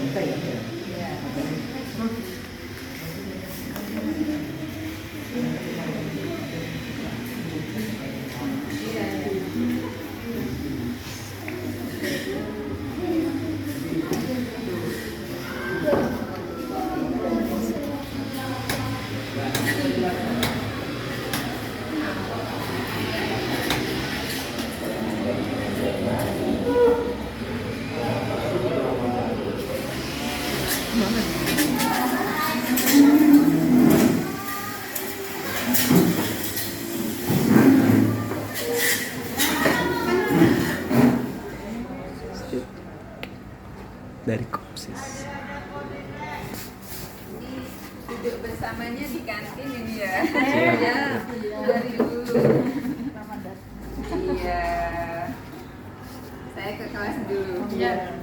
kita ya. Iya. Dari Kopsis. Duduk bersamanya di kantin ini ya. Iya. Ya, dari dulu. Iya. Saya ke kelas dulu. Iya.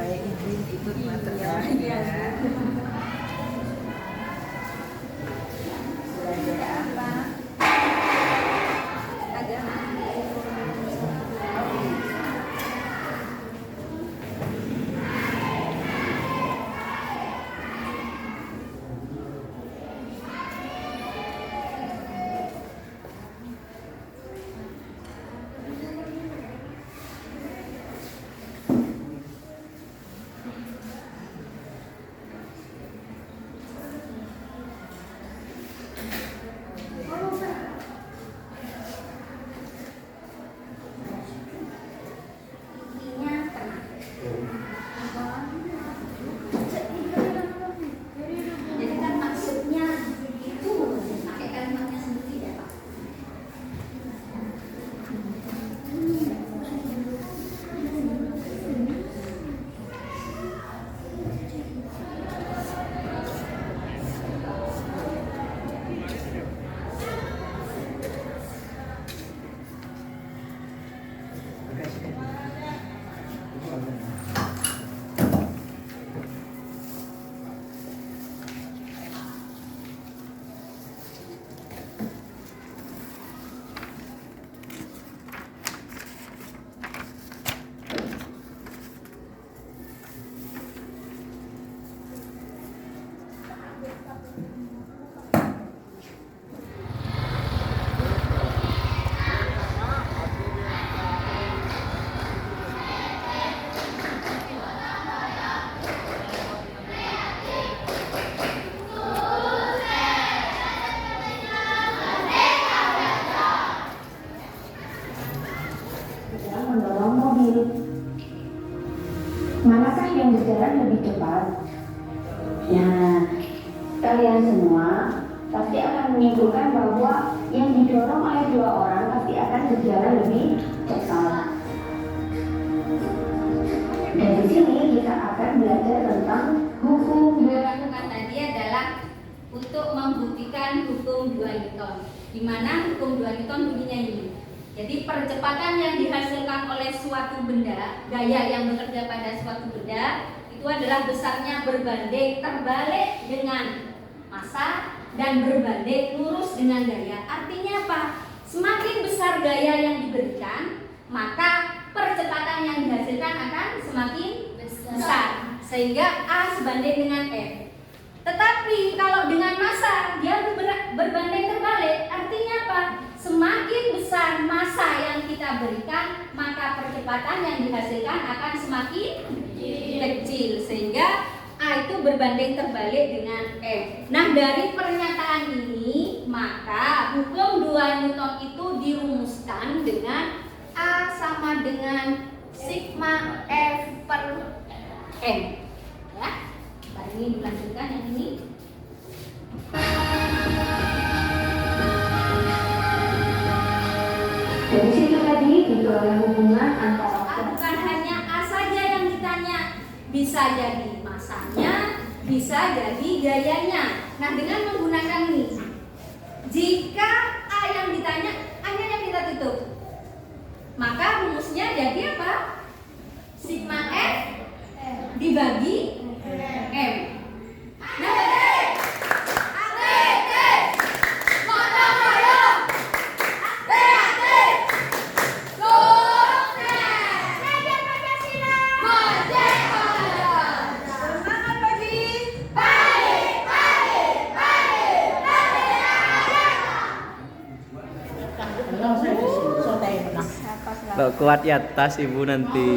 Saya izin ikut materialnya. Belajar apa? Agama. Jadi kan maksudnya itu pakai kalimatnya sendiri ya Pak. Mendorong mobil. Manakah yang berjalan lebih cepat? Nah, kalian semua pasti akan menyimpulkan bahwa yang didorong oleh dua orang pasti akan berjalan lebih cepat. Dari sini kita akan belajar tentang hukum Yang lakukan tadi adalah untuk membuktikan hukum 2 Newton. Di mana hukum 2 Newton bunyinya ini. Jadi percepatan yang dihasilkan oleh suatu benda, gaya yang bekerja pada suatu benda, itu adalah besarnya berbanding terbalik dengan massa dan berbanding lurus dengan gaya. Artinya apa? Semakin besar gaya yang diberikan, maka percepatan yang dihasilkan akan semakin besar. Sehingga A sebanding dengan F. Tetapi kalau dengan massa dia berbanding terbalik, artinya apa? Semakin besar massa yang kita berikan, maka percepatan yang dihasilkan akan semakin kecil. Sehingga A itu berbanding terbalik dengan F. Nah, dari pernyataan ini, maka hukum 2 Newton itu dirumuskan dengan A sama dengan sigma F per M. Ya, ini dilanjutkan yang ini. Dari situ tadi diperoleh hubungan antara Bukan hanya A saja yang ditanya, bisa jadi masanya, bisa jadi gayanya. Nah, dengan menggunakan ini, jika A yang ditanya, A-nya yang kita tutup, maka rumusnya jadi apa? Sigma F dibagi Kalau kuat di atas ibu nanti.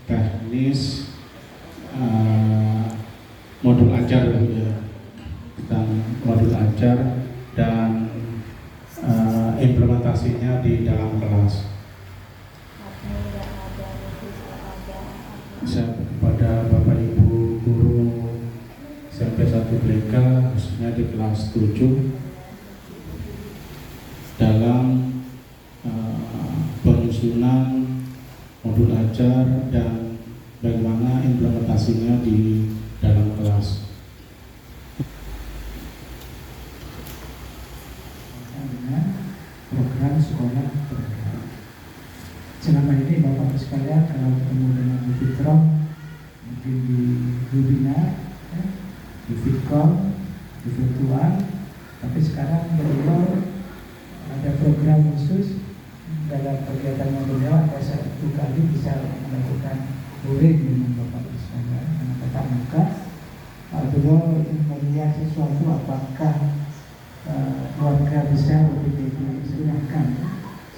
Teknis modul ajar ya, tentang modul ajar dan implementasinya di dalam kelas. Saya kepada Bapak Ibu guru SMP 1 Bleka khususnya di kelas 7 dalam penyusunan modul ajar dan bagaimana implementasinya di dalam kelas. Dengan program sekolah bergerak. Selama ini Bapak sekalian kalau ketemu dengan Bu Fitro, mungkin di webinar, ya, di Fitcom, di virtual, tapi sekarang beliau ada program khusus dalam kegiatan modulnya. Ada satu kali bisa melakukan luring dengan Bapak sekalian, dengan tatap muka. Beliau ingin melihat sesuatu apakah keluarga besar PBB silahkan,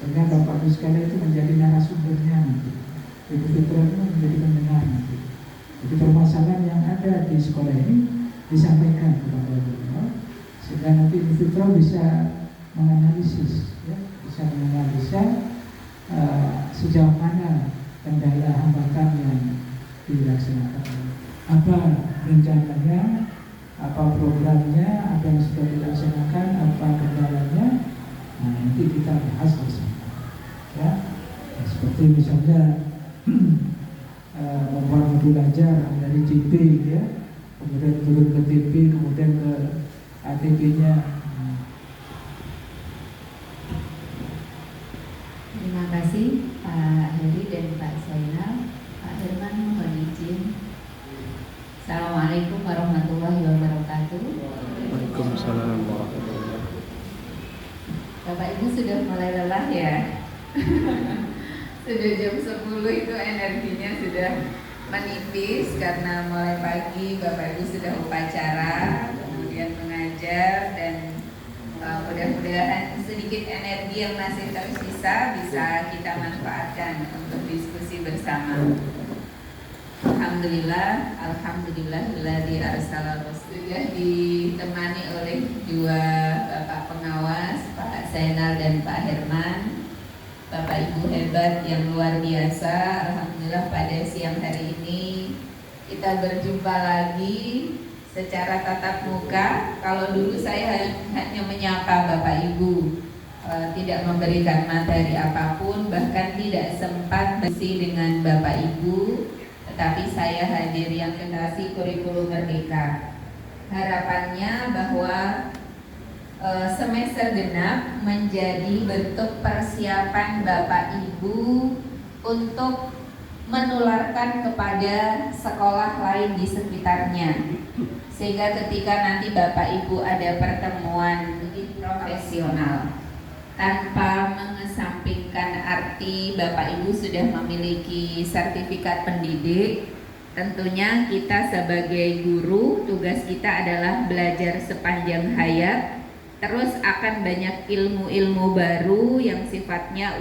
sehingga Bapak Ibu sekalian itu menjadi narasumbernya nanti. Ibu Fitro itu menjadi pendengar nanti. Jadi permasalahan yang ada di sekolah ini disampaikan kepada beliau, sehingga nanti Ibu Fitro bisa menganalisis, ya, bisa menganalisa sejauh mana kendala hambatan yang dilaksanakan, apa rencananya, apa programnya, apa yang sudah dilaksanakan, apa kendalanya. Nah, nanti kita bahas bersama, ya. Nah, seperti misalnya membuat modul ajar dari JP, ya, kemudian turun ke TP, kemudian ke ATP-nya. Terima kasih Pak Heri dan Pak Zainal. Pak Herman mohon izin. Assalamualaikum warahmatullahi wabarakatuh. Waalaikumsalam warahmatullahi wabarakatuh. Bapak Ibu sudah mulai lelah ya. Sudah jam 10 itu energinya sudah menipis karena mulai pagi Bapak Ibu sudah upacara, kemudian mengajar, dan mudah-mudahan sedikit energi yang masih tersisa bisa kita manfaatkan untuk diskusi bersama. Alhamdulillah, alhamdulillahilladzi arsala sudah ditemani oleh dua Bapak pengawas, Pak Zainal dan Pak Herman, Bapak Ibu hebat yang luar biasa. Alhamdulillah pada siang hari ini kita berjumpa lagi secara tatap muka. Kalau dulu saya hanya menyapa Bapak Ibu, tidak memberikan materi apapun, bahkan tidak sempat bersi dengan Bapak Ibu. Tetapi saya hadir yang generasi kurikulum merdeka. Harapannya bahwa semester genap menjadi bentuk persiapan Bapak Ibu untuk menularkan kepada sekolah lain di sekitarnya, sehingga ketika nanti Bapak Ibu ada pertemuan profesional, tanpa mengesampingkan arti Bapak Ibu sudah memiliki sertifikat pendidik, tentunya kita sebagai guru, tugas kita adalah belajar sepanjang hayat. Terus akan banyak ilmu-ilmu baru yang sifatnya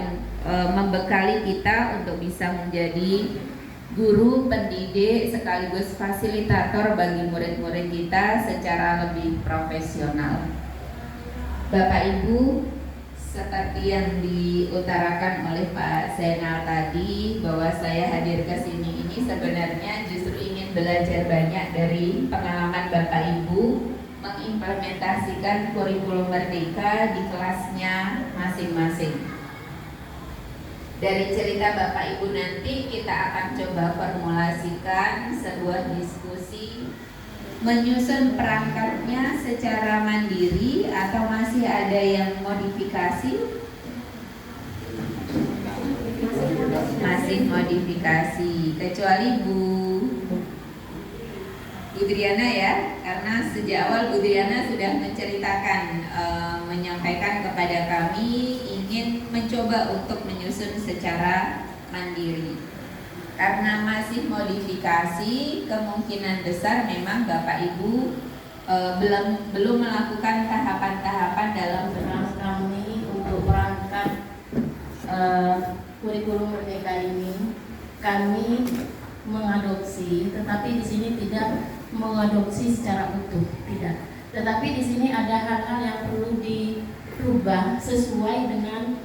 membekali kita untuk bisa menjadi guru, pendidik, sekaligus fasilitator bagi murid-murid kita secara lebih profesional. Bapak Ibu, seperti yang diutarakan oleh Pak Zainal tadi, bahwa saya hadir ke sini ini sebenarnya justru ingin belajar banyak dari pengalaman Bapak Ibu mengimplementasikan kurikulum merdeka di kelasnya masing-masing. Dari cerita Bapak Ibu nanti kita akan coba formulasikan sebuah diskusi, menyusun perangkatnya secara mandiri atau masih ada yang modifikasi? Masih modifikasi, kecuali Bu Driana ya, karena sejak awal Bu Driana sudah menceritakan, menyampaikan kepada kami ingin mencoba untuk menyusun secara mandiri. Karena masih modifikasi, kemungkinan besar memang Bapak Ibu belum melakukan tahapan-tahapan dalam kami untuk kurikulum Merdeka ini kami mengadopsi, tetapi di sini tidak mengadopsi secara utuh, tidak. Tetapi di sini ada hal-hal yang perlu dirubah sesuai dengan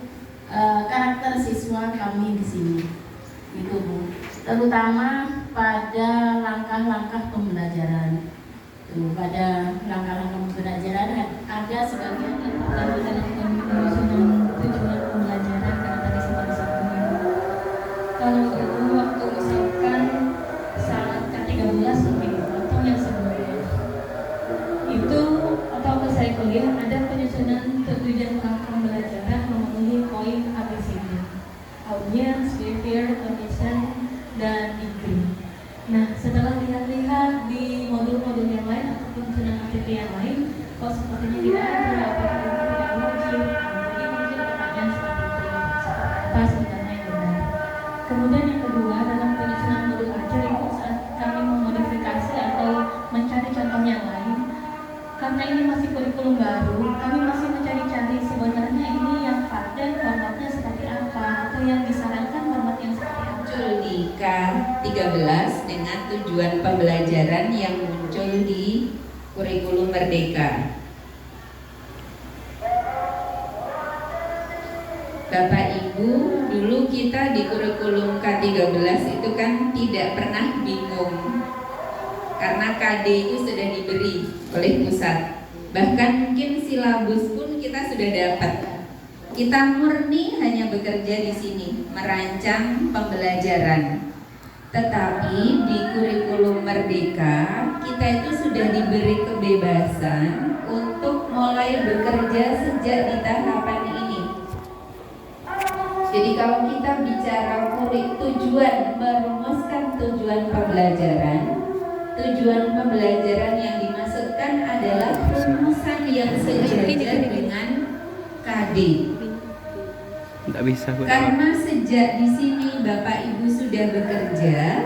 karakter siswa kami di sini. Itu Bu. Terutama pada langkah-langkah pembelajaran. Pada langkah-langkah pembelajaran ada sebagian yang terkait dengan penyusunan tujuan pembelajaran karena tadi sempat disebutkan. Kalau dulu waktu misalkan saat K13 lebih atau yang sebelumnya itu atau ke saya kuliah ada penyusunan tujuan pembelajaran memenuhi poin ABCD, audience, behavior, mission, dan degree. Nah, setelah lihat-lihat di modul-modul yang lain ataupun penyusunan aktivitas yang lain, kok sepertinya tidak ada apakah ini tidak wajib. Jadi muncul pertanyaan seperti itu. Apa sebenarnya yang benar? Kemudian yang kedua, dalam penyusunan modul ajar itu saat kami memodifikasi atau mencari contoh yang lain, karena ini masih kurikulum baru, kami masih mencari-cari sebenarnya ini yang paten formatnya seperti apa atau yang disarankan format yang seperti apa. Muncul di K13 dengan tujuan pembelajaran yang muncul di kurikulum Merdeka. Bapak Ibu, dulu kita di kurikulum K13 itu kan tidak pernah bingung karena KD itu sudah diberi oleh pusat. Bahkan mungkin silabus pun kita sudah dapat. Kita murni hanya bekerja di sini, merancang pembelajaran. Tetapi di kurikulum Merdeka kita itu sudah diberi kebebasan untuk mulai bekerja sejak di tahapan ini. Jadi kalau kita bicara tujuan, merumuskan tujuan pembelajaran yang dimaksudkan adalah rumusan yang sejajar dengan KD. Tidak bisa. Karena sejak di sini Bapak Ibu sudah bekerja,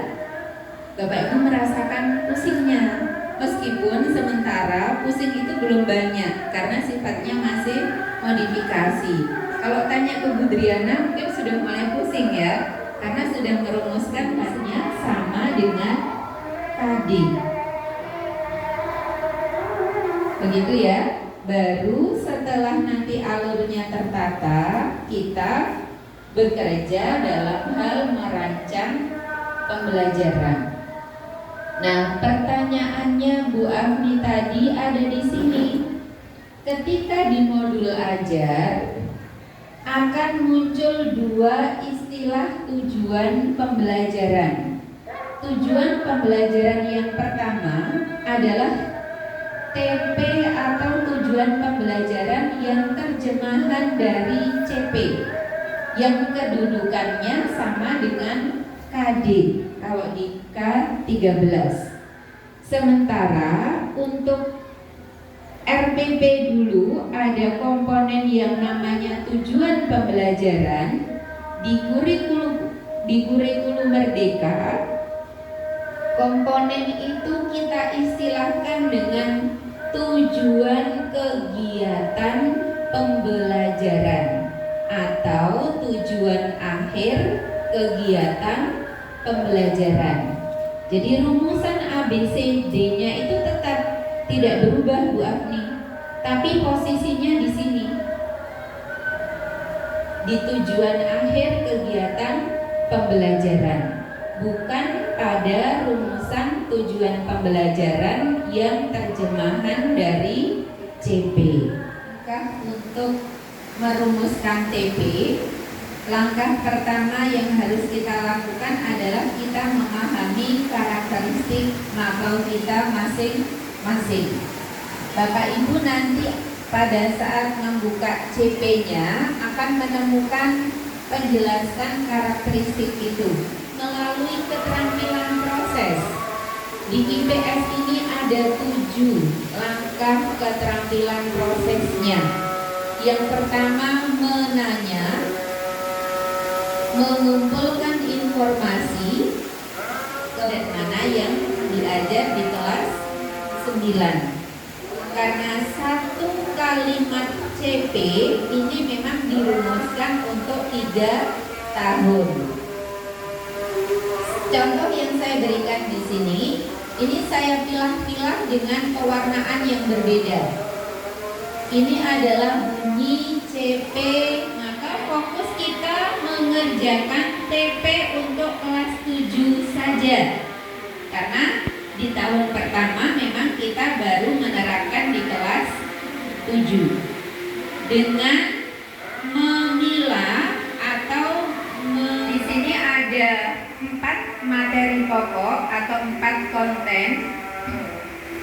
Bapak Ibu merasakan pusingnya. Meskipun sementara pusing itu belum banyak karena sifatnya masih modifikasi. Kalau tanya ke Bu Driana mungkin sudah mulai pusing ya, karena sudah merumuskan banyak sama dengan tadi. Begitu ya. Baru setelah nanti alurnya tertata, kita bekerja dalam hal merancang pembelajaran. Nah, pertanyaannya Bu Afni tadi ada di sini. Ketika di modul ajar akan muncul dua istilah tujuan pembelajaran. Tujuan pembelajaran yang pertama adalah TP atau tujuan pembelajaran yang terjemahan dari CP yang kedudukannya sama dengan KD kalau di K13. Sementara untuk RPP dulu ada komponen yang namanya tujuan pembelajaran di kurikulum Merdeka. Komponen itu kita istilahkan dengan tujuan kegiatan pembelajaran atau tujuan akhir kegiatan pembelajaran. Jadi rumusan ABCD-nya itu tetap tidak berubah Bu Afni, tapi posisinya di sini di tujuan akhir kegiatan pembelajaran, bukan pada rumusan tujuan pembelajaran yang terjemahan dari CP. Untuk merumuskan TP, langkah pertama yang harus kita lakukan adalah kita memahami karakteristik mapel kita masing-masing. Bapak Ibu nanti pada saat membuka CP-nya akan menemukan penjelasan karakteristik itu melalui keterampilan proses. Di IPS ini ada 7 langkah keterampilan prosesnya. Yang pertama menanya, mengumpulkan informasi dan mana yang diajar di kelas 9. Karena satu kalimat C CP ini memang dirumuskan untuk 3 tahun. Contoh yang saya berikan di sini, ini saya pilah-pilah dengan pewarnaan yang berbeda. Ini adalah bunyi CP, maka fokus kita mengerjakan TP untuk kelas 7 saja. Karena di tahun pertama memang kita baru menerapkan di kelas 7. Dengan memilah atau di sini ada 4 materi pokok atau 4 konten.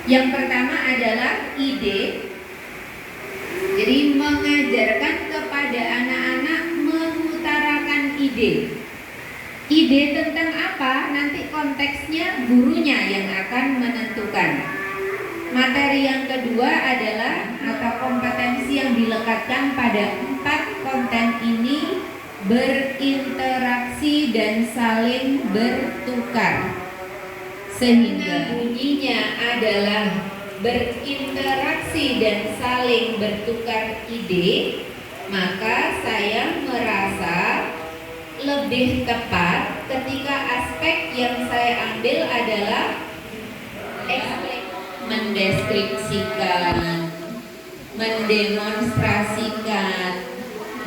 Yang pertama adalah ide. Jadi mengajarkan kepada anak-anak mengutarakan ide. Ide tentang apa? Nanti konteksnya gurunya yang akan menentukan. Materi yang kedua adalah atau kompetensi yang dilekatkan pada 4 konten ini berinteraksi dan saling bertukar. Sehingga bunyinya adalah berinteraksi dan saling bertukar ide, maka saya merasa lebih tepat ketika aspek yang saya ambil adalah mendeskripsikan, mendemonstrasikan,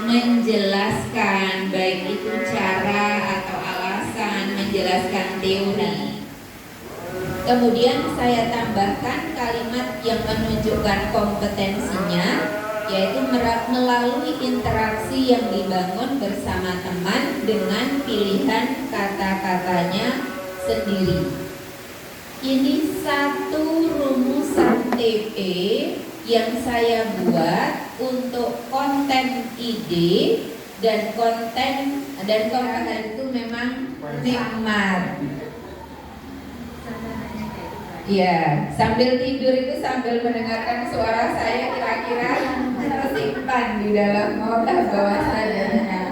menjelaskan, baik itu cara atau alasan, menjelaskan teori. Kemudian saya tambahkan kalimat yang menunjukkan kompetensinya, yaitu melalui interaksi yang dibangun bersama teman dengan pilihan kata-katanya sendiri. Ini satu rumusan TP yang saya buat untuk konten ide dan konten itu memang nikmat. Ya, sambil tidur itu sambil mendengarkan suara saya kira-kira tersimpan di dalam otak bawah sadarnya.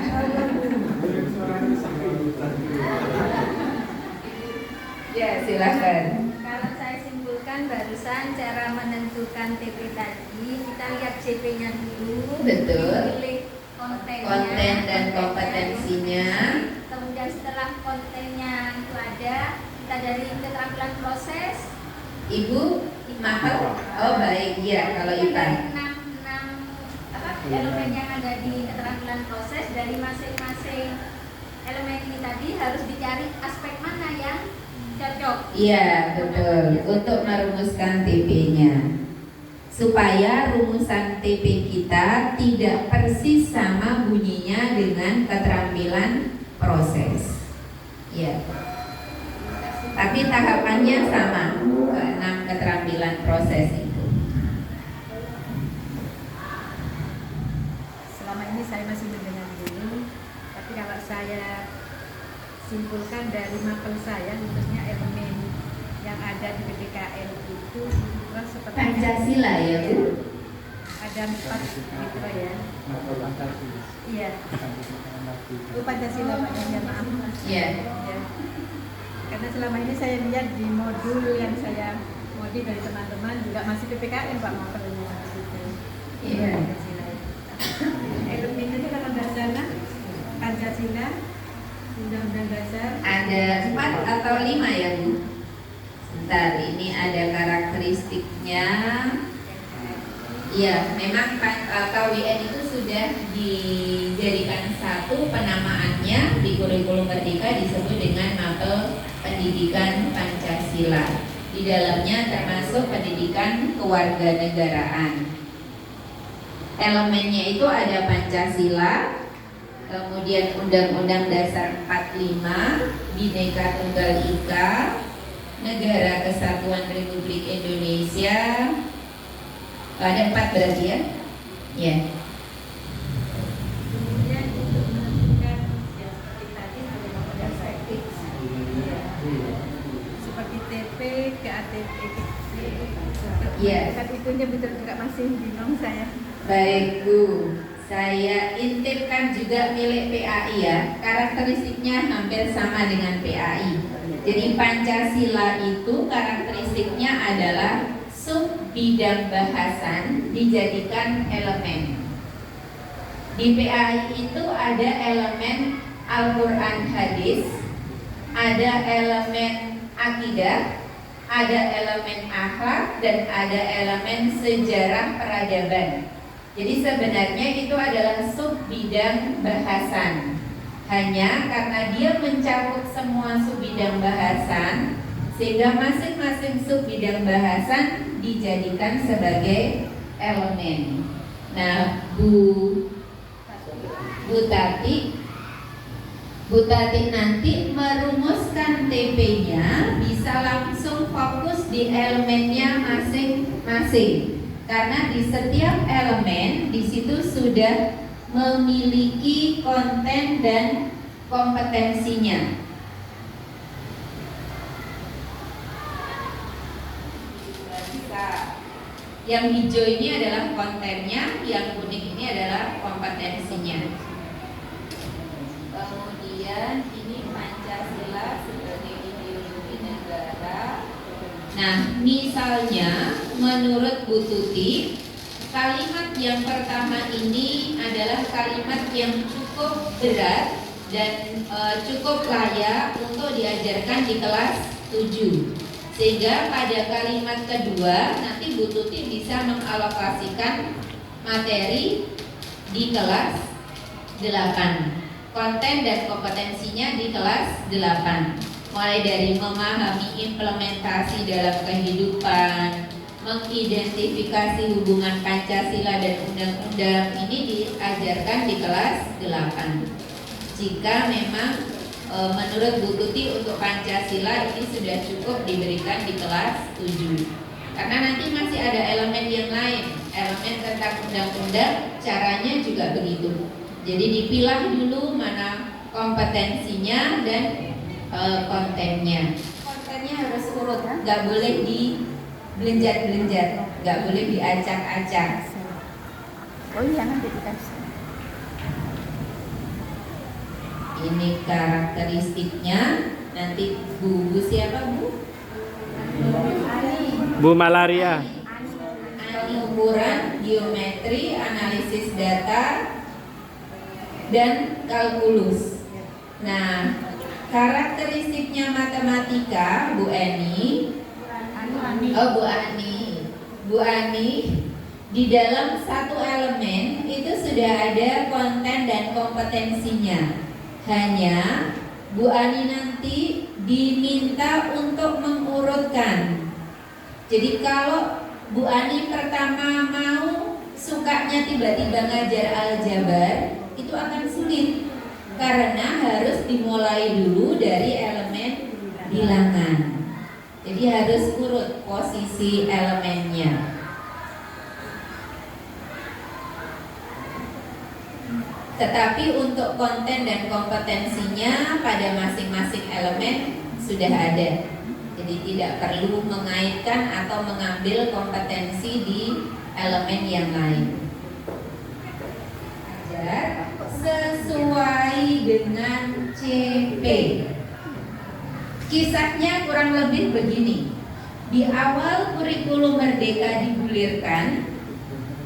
Ya, silakan. Kalau saya simpulkan barusan cara menentukan TP tadi, kita lihat CP-nya dulu. Betul. Pilih kontennya, Konten dan kompetensinya. Kemudian setelah kontennya itu ada, kita dari keterampilan proses. Ibu mahal? Oh baik, iya kalau IPA. 6 elemen yang ada di keterampilan proses, dari masing-masing elemen ini tadi harus dicari aspek mana yang cocok. Iya betul, untuk merumuskan TP-nya supaya rumusan TP kita tidak persis sama bunyinya dengan keterampilan proses. Ya. Tapi tahapannya sama, 6 keterampilan proses itu. Selama ini saya masih mendengar dulu, tapi kalau saya simpulkan dari mapel saya, khususnya elemen yang ada di PPKN itu seperti Pancasila ya Bu? ada 4 gitu ya. Iya. Itu Pancasila Pak, ya maaf. Iya. Ya. Karena selama ini saya lihat di modul yang saya modif dari teman-teman juga masih PPKN Pak mapelnya gitu. Iya. Pancasila. Elemen itu kalau dasarnya Pancasila, Undang-Undang Dasar. Ada 4 atau 5 ya Bu? Sebentar, ini ada karakteristiknya. Iya, memang KWN itu sudah dijadikan satu penamaannya di kurikulum Merdeka disebut dengan mapel pendidikan Pancasila. Di dalamnya termasuk pendidikan kewarganegaraan. Elemennya itu ada Pancasila, kemudian Undang-Undang Dasar 45, Bhinneka Tunggal Ika, Negara Kesatuan Republik Indonesia. Ada 4 berarti ya? Ya. Kemudian untuk menentukan ya seperti tadi ada aspek seperti TP, KATP, Iya. tapi itunya betul juga masih bingung saya. Baik Bu, saya intipkan juga milik PAI ya. Karakteristiknya hampir sama dengan PAI. Jadi Pancasila itu karakteristiknya adalah sub bidang bahasan dijadikan elemen. Di PAI itu ada elemen Al-Quran hadis, ada elemen akidah, ada elemen akhlak, dan ada elemen sejarah peradaban. Jadi sebenarnya itu adalah sub bidang bahasan. Hanya karena dia mencakup semua sub bidang bahasan, sehingga masing-masing sub bidang bahasan dijadikan sebagai elemen. Nah, Bu Tati nanti merumuskan TP-nya bisa langsung fokus di elemennya masing-masing. Karena di setiap elemen di situ sudah memiliki konten dan kompetensinya. Yang hijau ini adalah kontennya, yang kuning ini adalah kompetensinya. Kemudian ini Pancasila sebagai ideologi negara. Nah, misalnya menurut Bu Tuti, kalimat yang pertama ini adalah kalimat yang cukup berat dan cukup layak untuk diajarkan di kelas 7. Sehingga pada kalimat kedua nanti Bu Tuti bisa mengalokasikan materi di kelas 8. Konten dan kompetensinya di kelas 8. Mulai dari memahami implementasi dalam kehidupan, mengidentifikasi hubungan Pancasila dan undang-undang, ini diajarkan di kelas 8. Jika memang menurut Bu Tuti untuk Pancasila ini sudah cukup diberikan di kelas 7. Karena nanti masih ada elemen yang lain, elemen tentang undang-undang, caranya juga begitu. Jadi dipilah dulu mana kompetensinya dan kontennya. Kontennya harus urut, nggak boleh dibelenjat-belenjat, nggak boleh diacak-acak. Oh iya, nanti dikasih. Ini karakteristiknya. Nanti Bu siapa Bu? Bu Malaria. Ani ukuran, geometri, analisis data, dan kalkulus. Nah, karakteristiknya matematika Bu Ani. Oh, Bu Ani di dalam satu elemen itu sudah ada konten dan kompetensinya. Hanya Bu Ani nanti diminta untuk mengurutkan. Jadi kalau Bu Ani pertama mau sukanya tiba-tiba ngajar aljabar, itu akan sulit karena harus dimulai dulu dari elemen bilangan. Jadi harus urut posisi elemennya. Tetapi untuk konten dan kompetensinya pada masing-masing elemen sudah ada. Jadi tidak perlu mengaitkan atau mengambil kompetensi di elemen yang lain. Ajar sesuai dengan CP. Kisahnya kurang lebih begini. Di awal kurikulum Merdeka digulirkan,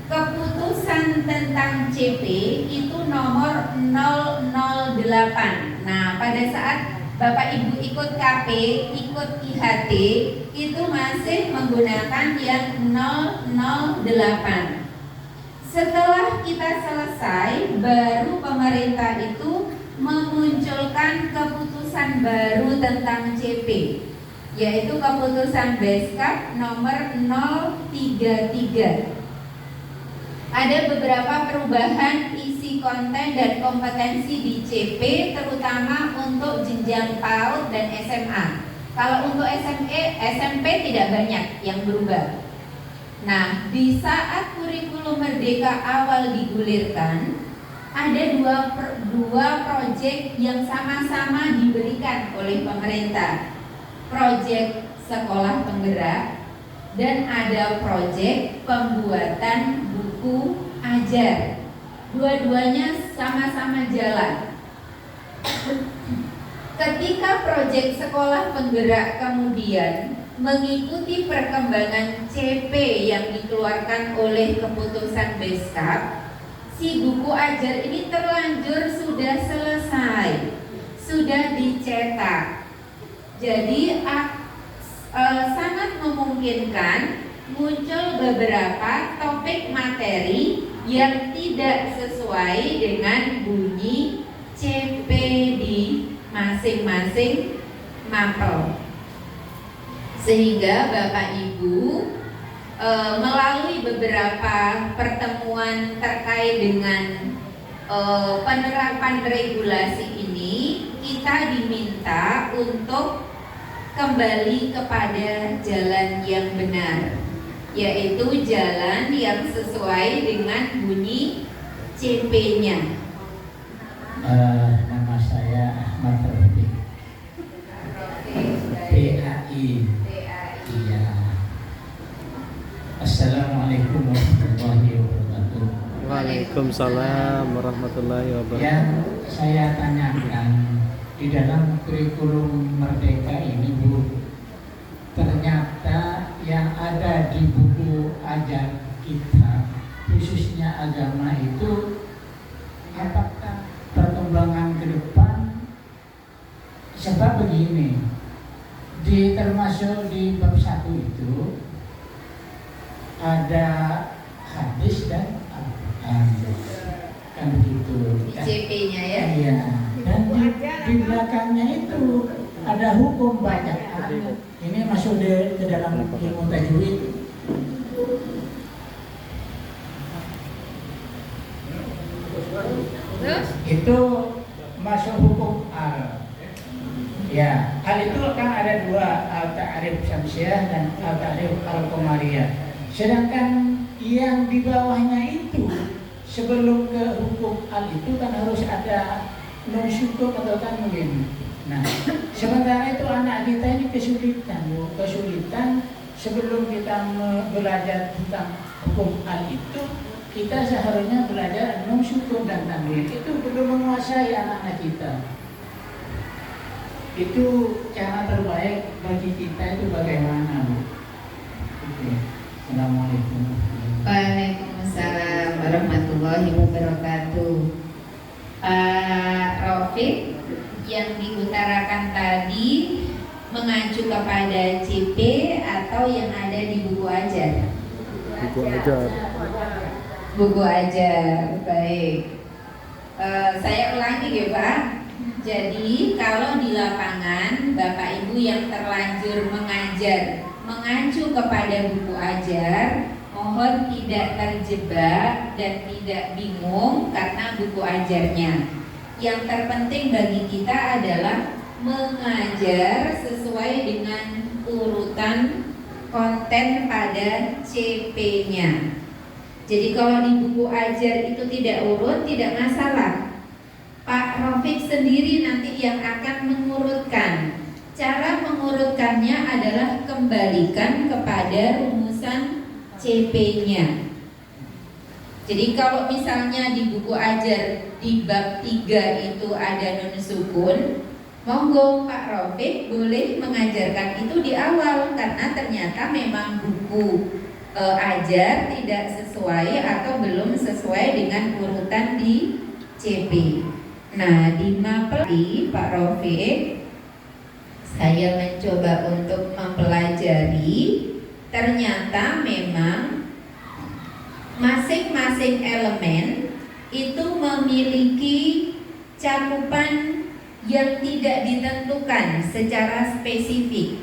keputusan tentang CP itu nomor 008. Nah, pada saat Bapak Ibu ikut KP, ikut IHT, itu masih menggunakan yang 008. Setelah kita selesai, baru pemerintah itu memunculkan keputusan baru tentang CP, yaitu keputusan Beskap nomor 033. Ada beberapa perubahan isi konten dan kompetensi di CP, terutama untuk jenjang PAUD dan SMA. Kalau untuk SMP tidak banyak yang berubah. Nah, di saat kurikulum Merdeka awal digulirkan, ada dua proyek yang sama-sama diberikan oleh pemerintah. Proyek sekolah penggerak dan ada proyek pembuatan buku ajar. Dua-duanya sama-sama jalan. Ketika proyek sekolah penggerak kemudian mengikuti perkembangan CP yang dikeluarkan oleh keputusan Beskap, si buku ajar ini terlanjur sudah selesai, sudah dicetak. Jadi sangat memungkinkan muncul beberapa topik materi yang tidak sesuai dengan bunyi CP di masing-masing mapel. Sehingga Bapak Ibu melalui beberapa pertemuan terkait dengan penerapan regulasi ini, kita diminta untuk kembali kepada jalan yang benar, yaitu jalan yang sesuai dengan bunyi CP-nya. Nama saya Ahmad Rafiq, PAI. Iya. Assalamualaikum warahmatullahi wabarakatuh. Waalaikumsalam warahmatullahi wabarakatuh. Yang saya tanyakan di dalam kurikulum Merdeka ini, Bu, ternyata yang ada di buku ajar kita, khususnya agama itu, apakah perkembangan ke depan? Sebab begini, termasuk di bab 1 itu ada hadis dan Al-Quran, kan begitu Di CP-nya ya. Iya. Dan di belakangnya itu ada hukum bacaan. Ini masuk ke dalam ilmu tajwid. Terus Itu masuk hukum al. Ya, al itu kan ada dua, al-ta'rif syamsiah dan al-ta'rif al-qamariyah. Sedangkan yang di bawahnya itu sebelum ke hukum al itu kan harus ada nun syukur atau tanwin. Nah, sementara itu anak kita ini kesulitan sebelum kita belajar tentang hukum al itu, kita seharusnya belajar nun syukur dan tanwin. Itu belum menguasai anak-anak kita. Itu cara terbaik bagi kita itu bagaimana, Bu? Oke. Assalamualaikum. Waalaikumsalam warahmatullahi wabarakatuh. Rafiq, yang diutarakan tadi mengacu kepada CP atau yang ada di buku ajar? Buku ajar. Buku ajar, baik. Saya ulangi ya Pak. Jadi kalau di lapangan Bapak Ibu yang terlanjur mengajar mengacu kepada buku ajar, mohon tidak terjebak dan tidak bingung karena buku ajarnya. Yang terpenting bagi kita adalah mengajar sesuai dengan urutan konten pada CP-nya. Jadi kalau di buku ajar itu tidak urut, tidak masalah. Pak Rafiq sendiri nanti yang akan mengurutkan. Cara mengurutkannya adalah kembalikan kepada rumusan CP-nya. Jadi kalau misalnya di buku ajar di bab 3 itu ada nun sukun, monggo Pak Rafiq boleh mengajarkan itu di awal, karena ternyata memang buku ajar tidak sesuai atau belum sesuai dengan urutan di CP. Nah, di mapel Pak Rafiq, saya mencoba untuk mempelajari, ternyata memang masing-masing elemen itu memiliki cakupan yang tidak ditentukan secara spesifik.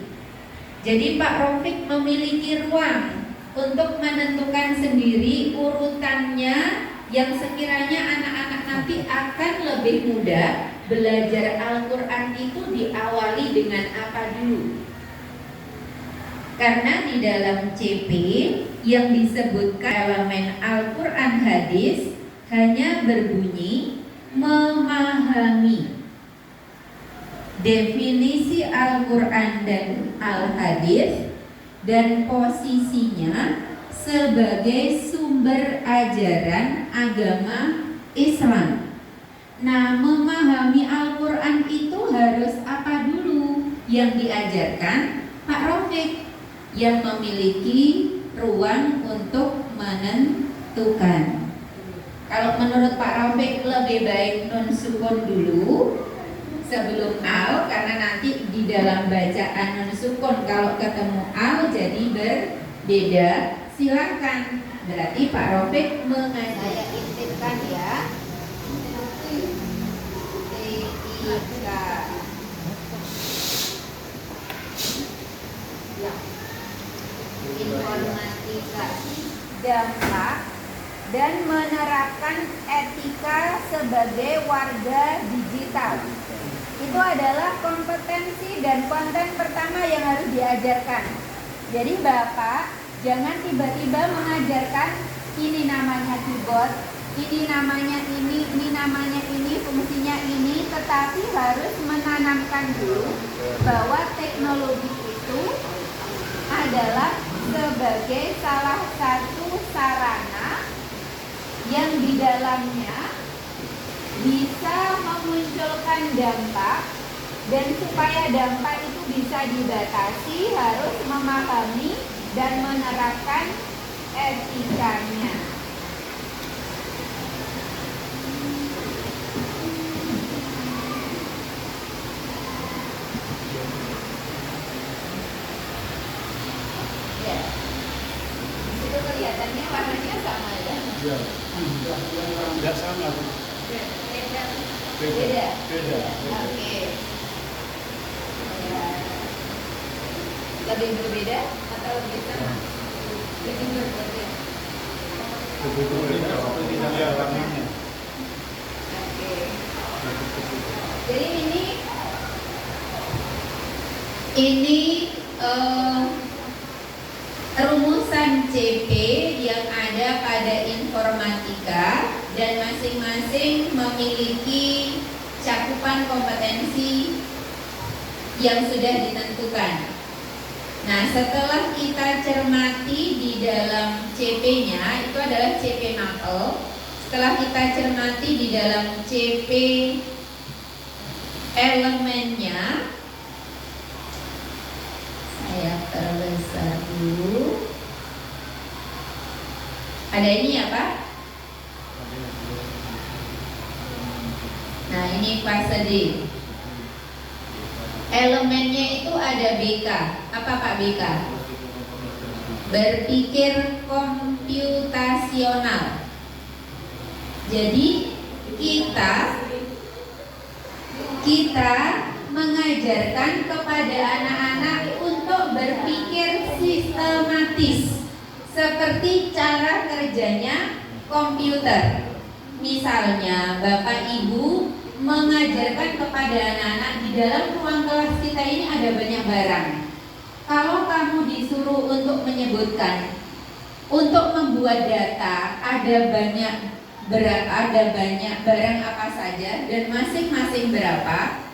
Jadi Pak Rafiq memiliki ruang untuk menentukan sendiri urutannya yang sekiranya anak-anak nanti akan lebih mudah belajar Al-Quran itu diawali dengan apa dulu. Karena di dalam CP yang disebutkan elemen Al-Quran hadis hanya berbunyi memahami. Definisi Al-Quran dan Al-Hadis dan posisinya sebagai sumber ajaran agama Islam. Nah, memahami Al-Quran itu harus apa dulu yang diajarkan Pak Rafiq yang memiliki ruang untuk menentukan. Kalau menurut Pak Rafiq lebih baik nun sukun dulu sebelum al, karena nanti di dalam bacaan nun sukun kalau ketemu al jadi berbeda. Silakan. Berarti Pak Rafiq mengajak intipkan ya. Etika. Informatika, dampak dan menerapkan etika sebagai warga digital. Itu adalah kompetensi dan konten pertama yang harus diajarkan. Jadi Bapak jangan tiba-tiba mengajarkan ini namanya keyboard, ini namanya ini namanya ini, fungsinya ini, tetapi harus menanamkan dulu bahwa teknologi itu adalah sebagai salah satu sarana yang di dalamnya bisa memunculkan dampak, dan supaya dampak itu bisa dibatasi harus memahami dan menerapkan etikanya. Ya, itu kelihatannya warnanya sama ya? Ya, tidak sama. Beda. Beda. Oke. Ya. Lebih berbeda atau lebih sama? Lebih berbeda. Lebih berbeda. Tidak warnanya. Oke. Jadi ini rumusan CP yang ada pada informatika, dan masing-masing memiliki cakupan kompetensi yang sudah ditentukan. Nah, setelah kita cermati di dalam CP-nya, itu adalah CP mapel. Setelah kita cermati di dalam CP elemennya, saya terbesar dulu. Ada ini ya Pak? Nah, ini fase D. Elemennya itu ada BK. Apa Pak BK? Berpikir komputasional. Jadi kita mengajarkan kepada anak-anak untuk berpikir sistematis, seperti cara kerjanya komputer. Misalnya Bapak Ibu mengajarkan kepada anak-anak, di dalam ruang kelas kita ini ada banyak barang. Kalau kamu disuruh untuk menyebutkan, untuk membuat data, ada banyak barang apa saja dan masing-masing berapa,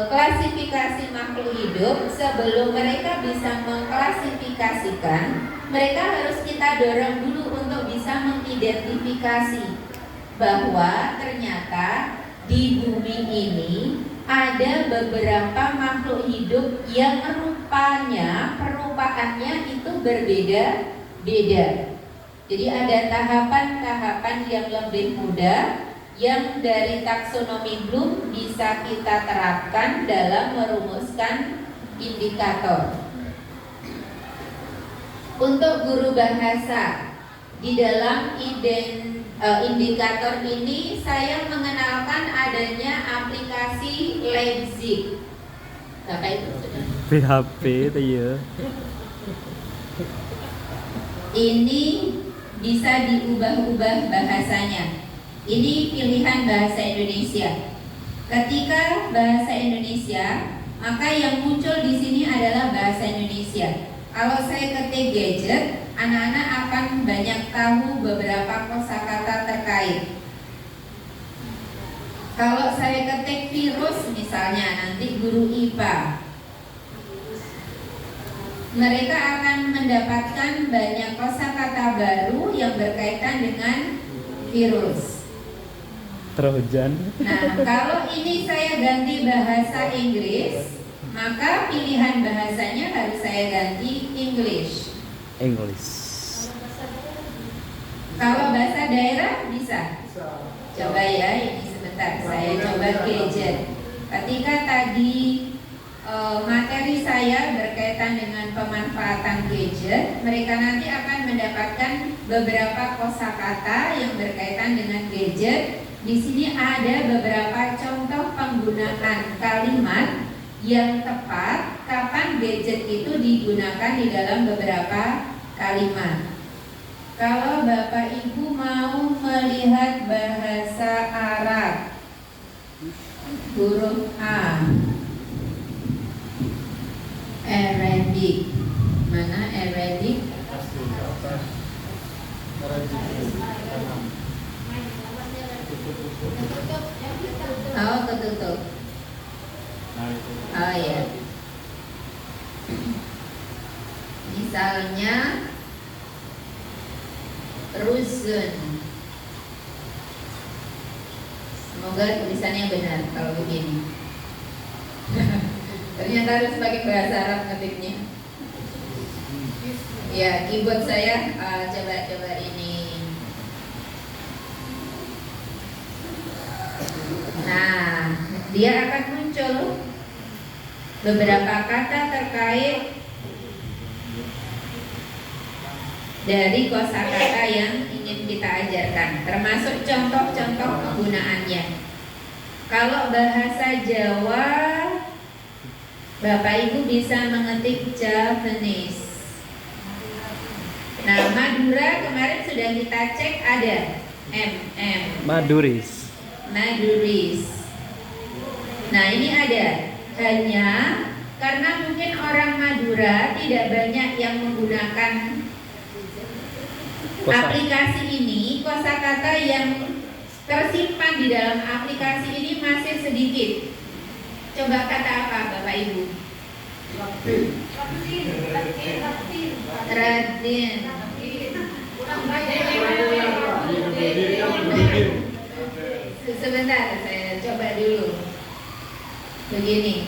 klasifikasi makhluk hidup. Sebelum mereka bisa mengklasifikasikan, mereka harus kita dorong dulu untuk bisa mengidentifikasi bahwa ternyata di bumi ini ada beberapa makhluk hidup yang perupaannya itu berbeda-beda. Jadi ada tahapan-tahapan yang lebih mudah yang dari taksonomi Bloom bisa kita terapkan dalam merumuskan indikator. Untuk guru bahasa, di dalam indikator ini saya mengenalkan adanya aplikasi Leipzig. Apa itu? PHP itu ya. Ini bisa diubah-ubah bahasanya. Ini pilihan bahasa Indonesia. Ketika bahasa Indonesia, maka yang muncul di sini adalah bahasa Indonesia. Kalau saya ketik gadget, anak-anak akan banyak tahu beberapa kosakata terkait. Kalau saya ketik virus misalnya, nanti guru IPA, mereka akan mendapatkan banyak kosakata baru yang berkaitan dengan virus. Trojan. Nah, kalau ini saya ganti bahasa Inggris, maka pilihan bahasanya harus saya ganti English. Kalau bahasa daerah bisa. Coba ya, ini sebentar saya coba gadget. Ketika tadi materi saya berkaitan dengan pemanfaatan gadget, mereka nanti akan mendapatkan beberapa kosakata yang berkaitan dengan gadget. Di sini ada beberapa contoh penggunaan kalimat yang tepat kapan gadget itu digunakan di dalam beberapa kalimat. Kalau Bapak Ibu mau melihat bahasa Arab, huruf A, Arabic, mana Arabic? Oh, ketutup. Oh ya. Misalnya Rusun. Semoga tulisannya benar kalau begini. Ternyata harus pakai bahasa Arab ngetiknya. Ya, keyboard saya coba ini. Nah, dia akan muncul beberapa kata terkait dari kosakata yang ingin kita ajarkan, termasuk contoh-contoh penggunaannya. Kalau bahasa Jawa, Bapak Ibu bisa mengetik Javanese. Nah, Madura kemarin sudah kita cek ada Maduris. Maduris. Nah, ini ada. Hanya karena mungkin orang Madura tidak banyak yang menggunakan aplikasi ini, kosakata yang tersimpan di dalam aplikasi ini masih sedikit. Coba kata apa Bapak Ibu? Radin. Sebentar, saya coba dulu. Begini.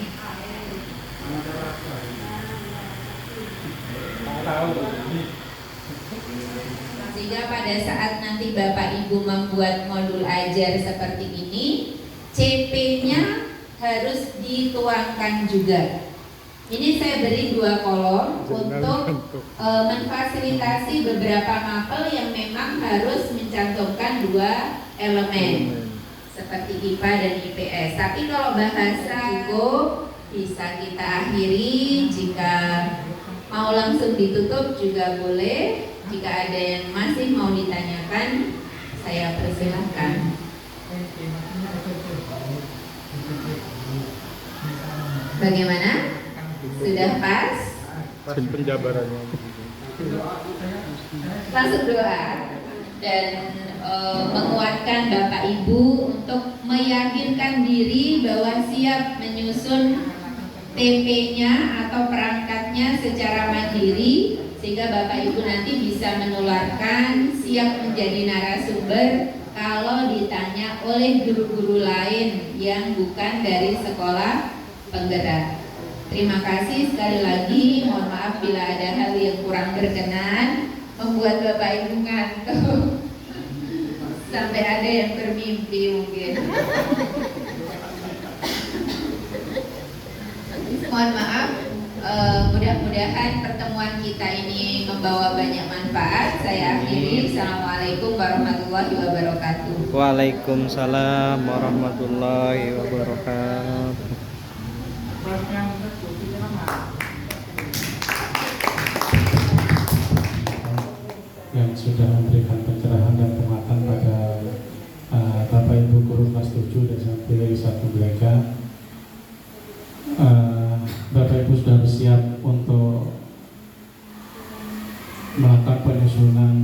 Sehingga pada saat nanti Bapak Ibu membuat modul ajar seperti ini, CP-nya harus dituangkan juga. Ini saya beri 2 kolom untuk memfasilitasi beberapa mapel yang memang harus mencantumkan 2 elemen seperti IPA dan IPS. Tapi kalau bahasa cukup bisa kita akhiri. Jika mau langsung ditutup juga boleh. Jika ada yang masih mau ditanyakan, saya persilahkan. Bagaimana? Sudah pas? Penjabarannya. Langsung doa dan menguatkan Bapak Ibu untuk meyakinkan diri bahwa siap menyusun TP-nya atau perangkatnya secara mandiri, sehingga Bapak Ibu nanti bisa menularkan, siap menjadi narasumber kalau ditanya oleh guru-guru lain yang bukan dari sekolah penggerak. Terima kasih sekali lagi, mohon maaf bila ada hal yang kurang berkenan, membuat Bapak Ibu ngantuk. Sampai ada yang bermimpi mungkin. Mohon maaf, mudah-mudahan pertemuan kita ini membawa banyak manfaat. Saya akhiri. Assalamualaikum warahmatullahi wabarakatuh. Waalaikumsalam warahmatullahi wabarakatuh. Yang sudah memberikan pencerahan dan penguatan pada Bapak Ibu guru kelas 7 dan sampai 1 BK. Bapak Ibu sudah bersiap untuk melakukan penyusunan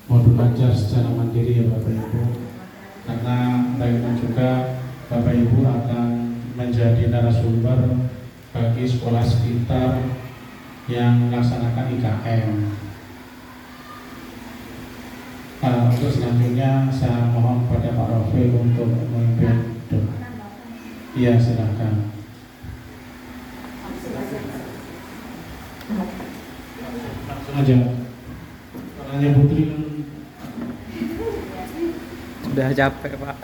modul ajar secara mandiri ya Bapak Ibu, karena bagaimana juga Bapak Ibu akan menjadi narasumber bagi sekolah sekitar yang melaksanakan IKM. Untuk selanjutnya saya mohon pada Pak Rofil untuk memimpin doa. Iya, silakan. Langsung aja. Caranya Putri Udah capek Pak.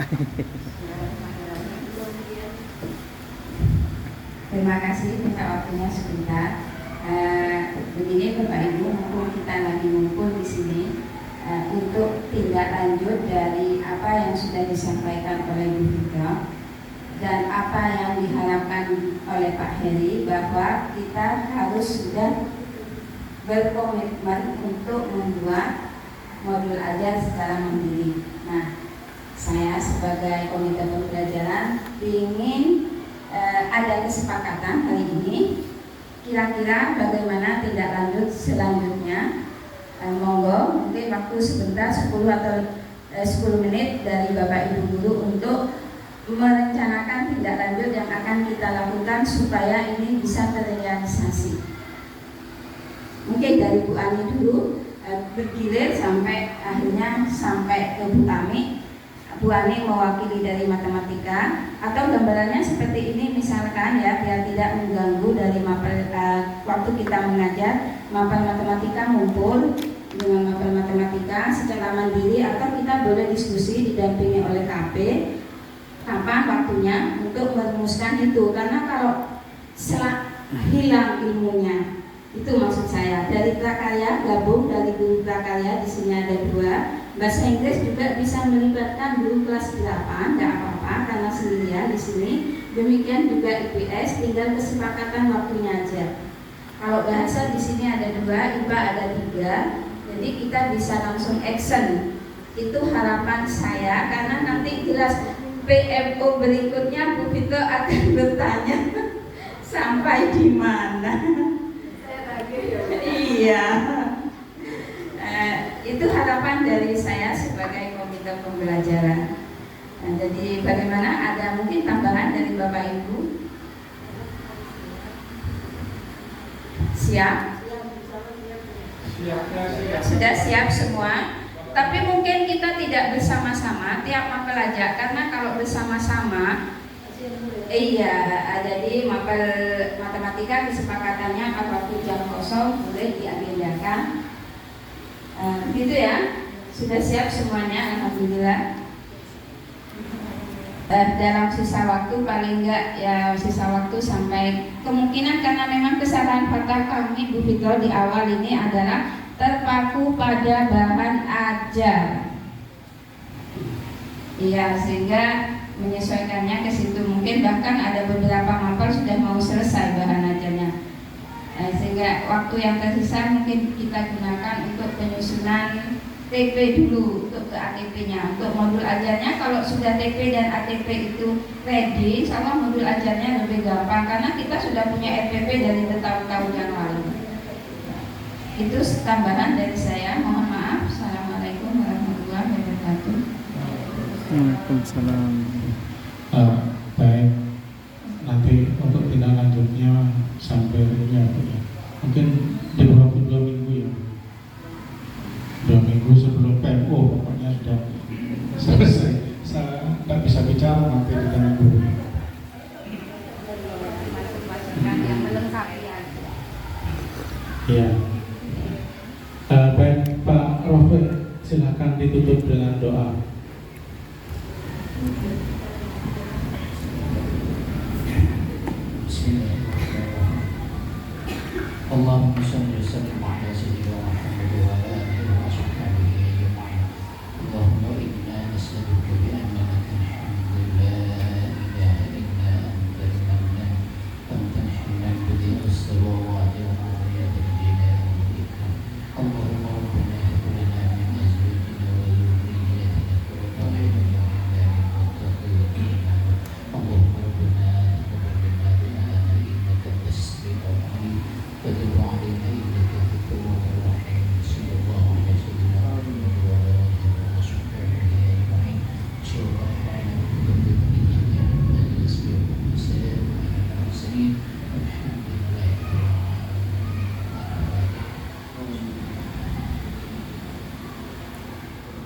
Terima kasih minta waktunya sebentar. Begini Bapak Ibu, mumpung kita lagi ngumpul di sini untuk tindak lanjut dari apa yang sudah disampaikan oleh Bu Fitro dan apa yang diharapkan oleh Pak Heri, bahwa kita harus sudah berkomitmen untuk membuat modul ajar secara mandiri. Nah, saya sebagai komite pembelajaran ingin ada kesepakatan hari ini. Kira-kira bagaimana tindak lanjut selanjutnya? Monggo, mungkin waktu sebentar 10 atau 10 menit dari Bapak Ibu Guru untuk merencanakan tindak lanjut yang akan kita lakukan supaya ini bisa terrealisasi. Mungkin dari Bu Ani dulu, bergilir sampai akhirnya sampai ke Bu Tami. Bu Ani mewakili dari matematika, atau gambarannya seperti ini misalkan ya, biar tidak mengganggu dari mapel waktu kita mengajar. Mapel matematika ngumpul dengan mapel matematika secara mandiri, atau kita boleh diskusi didampingi oleh KP. Kapan waktunya untuk merumuskan itu? Karena kalau hilang ilmunya, itu maksud saya. Dari prakarya gabung, dari guru prakarya di sini ada 2. Bahasa Inggris juga bisa melibatkan guru kelas 8, nggak apa-apa karena sendirian di sini. Demikian juga IPS, tinggal kesepakatan waktunya aja. Kalau bahasa di sini ada 2, IPA ada 3, jadi kita bisa langsung action. Itu harapan saya, karena nanti jelas PMO berikutnya Bu Vito akan bertanya sampai di mana. Iya. Itu harapan dari saya sebagai komite pembelajaran. Nah, jadi bagaimana, ada mungkin tambahan dari Bapak Ibu? Siap? Sudah siap semua? Tapi mungkin kita tidak bersama-sama tiap mapel aja, karena kalau bersama-sama jadi mapel matematika kesepakatannya waktu jam kosong boleh diagendakan. Gitu ya, sudah siap semuanya, alhamdulillah. Dalam sisa waktu paling enggak ya sisa waktu sampai kemungkinan, karena memang kesalahan fatal kami Bu Fitro di awal ini adalah terpaku pada bahan ajar. Iya, sehingga menyesuaikannya ke situ. Mungkin bahkan ada beberapa mapel sudah mau selesai bahan ajarnya. Sehingga waktu yang tersisa mungkin kita gunakan untuk penyusunan TP dulu untuk ke ATP-nya. Untuk modul ajarnya kalau sudah TP dan ATP itu ready, sama modul ajarnya lebih gampang karena kita sudah punya RPP dari tahun-tahun yang lalu. Itu tambahan dari saya. Mohon maaf. Assalamualaikum warahmatullahi wabarakatuh. Waalaikumsalam. Baik, nanti untuk tindak lanjutnya sampai ini ya, mungkin di waktu 2 minggu ya, 2 minggu sebelum PMO pokoknya sudah selesai. Saya tidak bisa bicara nanti di tengah dulu. Yang melengkapi Ya. Baik Pak Rofiq, silakan ditutup dengan doa. Allahumma salli wa sallim ala sayyidina Muhammad wa ala alihi wa sahbihi ajma'in. Allahumma inna nas'aluka bi anna laka alhamdu la ilaha illa anta al-mannan anta al-hanan badi'us as-samawati wal ardi ya dzal jalali wal ikram. Allahumma rabbana hab lana min azwajina wa dhurriyyatina qurrata a'yun waj'alna lil muttaqina imama. Allahumma rabbana taqabbal minna innaka antas sami'ul 'alim. وتب علينا إنك أنت التواب الرحيم. صلى الله على سيدنا محمد وعلى آله وصحبه أجمعين. صلى الله على محمد وعلى آله وصحبه وسلم على المرسلين والحمد لله رب العالمين.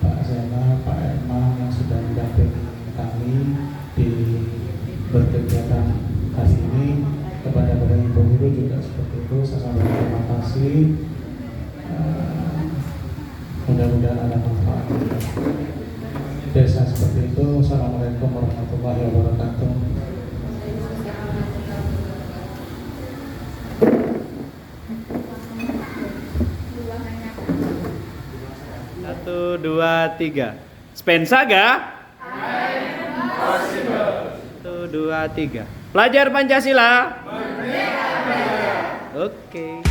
Pak Zainal, Pak Herman yang sudah mendampingi kami di berkegiatan hari ini, kepada Bapak Ibu Guru juga seperti itu. Saya sampaikan terima kasih. Mudah-mudahan ada manfaat. Desa seperti itu. Assalamualaikum warahmatullahi wabarakatuh. Satu, dua, tiga. Spensaga. Satu, dua, tiga. Pelajar Pancasila. Oke.